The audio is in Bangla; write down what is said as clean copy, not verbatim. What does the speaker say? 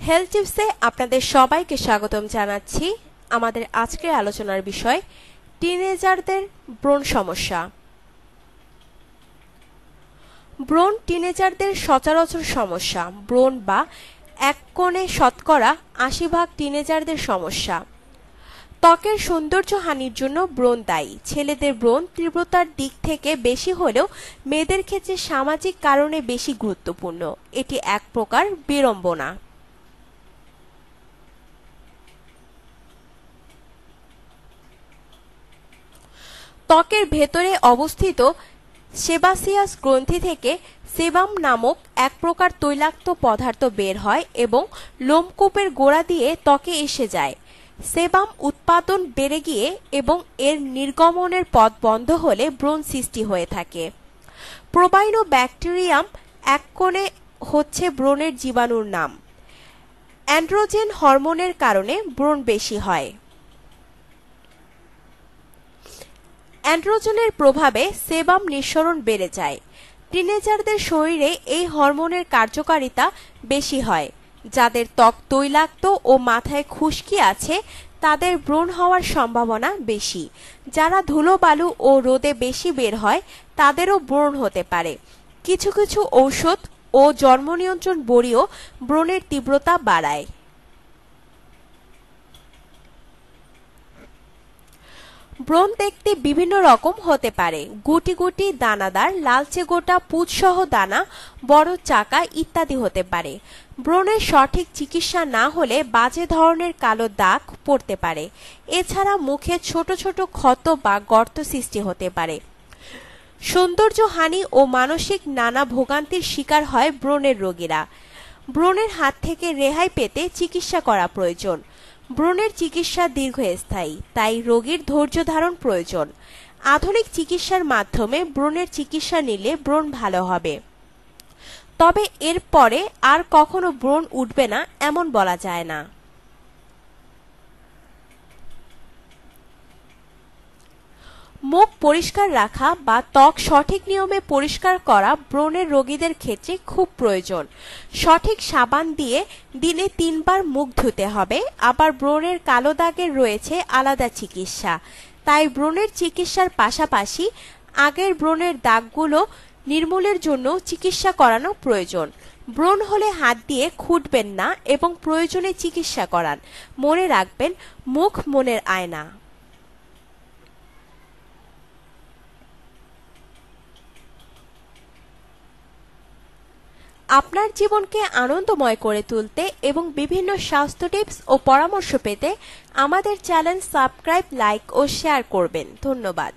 হেলথ টিপসে আপনাদের সবাইকে স্বাগতম জানাচ্ছি। আমাদের আজকের আলোচনার বিষয় টিনেজারদের ব্রণ সমস্যা। ব্রণ টিনেজারদের সচরাচর সমস্যা। ব্রণ বা এক কোণে শতকরা ৮০% টিনেজারদের সমস্যা। ত্বকের সৌন্দর্য হানির জন্য ব্রণ দায়ী। ছেলেদের ব্রণ তীব্রতার দিক থেকে বেশি হলেও মেয়েদের ক্ষেত্রে সামাজিক কারণে বেশি গুরুত্বপূর্ণ। এটি এক প্রকার বিড়ম্বনা। ত্বকের ভেতরে অবস্থিত সেবাসিয়াস গ্রন্থি থেকে সেবাম নামক এক প্রকার তৈলাক্ত পদার্থ বের হয় এবং লোমকূপের গোড়া দিয়ে ত্বকে এসে যায়। সেবাম উৎপাদন বেড়ে গিয়ে এবং এর নির্গমনের পথ বন্ধ হলে ব্রণ সৃষ্টি হয়ে থাকে। প্রোবাইনোব্যাকটেরিয়াম এক কোণে হচ্ছে ব্রণের জীবাণুর নাম। অ্যান্ড্রোজেন হরমোনের কারণে ব্রণ বেশি হয়। অ্যান্ড্রোজেনের প্রভাবে সেবাম নিঃসরণ বেড়ে যায়। টিনেজারদের শরীরে এই হরমোনের কার্যকারিতা বেশি হয়। যাদের ত্বক তৈলাক্ত ও মাথায় খুশকি আছে তাদের ব্রণ হওয়ার সম্ভাবনা বেশি। যারা ধুলোবালু ও রোদে বেশি বের হয় তাদেরও ব্রণ হতে পারে। কিছু কিছু ঔষধ ও জন্ম নিয়ন্ত্রণ বড়িও ব্রণের তীব্রতা বাড়ায়। ব্রণ দেখতে বিভিন্ন রকম হতে পারে। গুটি গুটি, দানাদার, লালচে গোটা, পুঁজসহ দানা, বড় চাকা ইত্যাদি হতে পারে। ব্রণের সঠিক চিকিৎসা না হলে বাজে ধরনের কালো দাগ পড়তে পারে। এছাড়া মুখে ছোট ছোট ক্ষত বা গর্ত সৃষ্টি হতে পারে। সৌন্দর্যহানি ও মানসিক নানা ভোগান্তির শিকার হয় ব্রণের রোগীরা। ব্রণের হাত থেকে রেহাই পেতে চিকিৎসা করা প্রয়োজন। ব্রণের চিকিৎসা দীর্ঘস্থায়ী, তাই রোগীর ধৈর্য ধারণ প্রয়োজন। আধুনিক চিকিৎসার মাধ্যমে ব্রণের চিকিৎসা নিলে ব্রণ ভালো হবে, তবে এর পরে আর কখনো ব্রণ উঠবে না এমন বলা যায় না। মুখ পরিষ্কার রাখা বা ত্বক সঠিক নিয়মে পরিষ্কার করা ব্রণের রোগীদের ক্ষেত্রে খুব প্রয়োজন। সঠিক সাবান দিয়ে দিনে ৩ বার মুখ ধুতে হবে। আবার ব্রণের কালো দাগের রয়েছে আলাদা চিকিৎসা। তাই ব্রণের চিকিৎসার পাশাপাশি আগের ব্রণের দাগগুলো নির্মূলের জন্য চিকিৎসা করানো প্রয়োজন। ব্রণ হলে হাত দিয়ে খুঁটবেন না এবং প্রয়োজনে চিকিৎসা করান। মনে রাখবেন, মুখ মনের আয়না। আপনার জীবনকে আনন্দময় করে তুলতে এবং বিভিন্ন স্বাস্থ্য টিপস ও পরামর্শ পেতে আমাদের চ্যানেল সাবস্ক্রাইব, লাইক ও শেয়ার করবেন। ধন্যবাদ।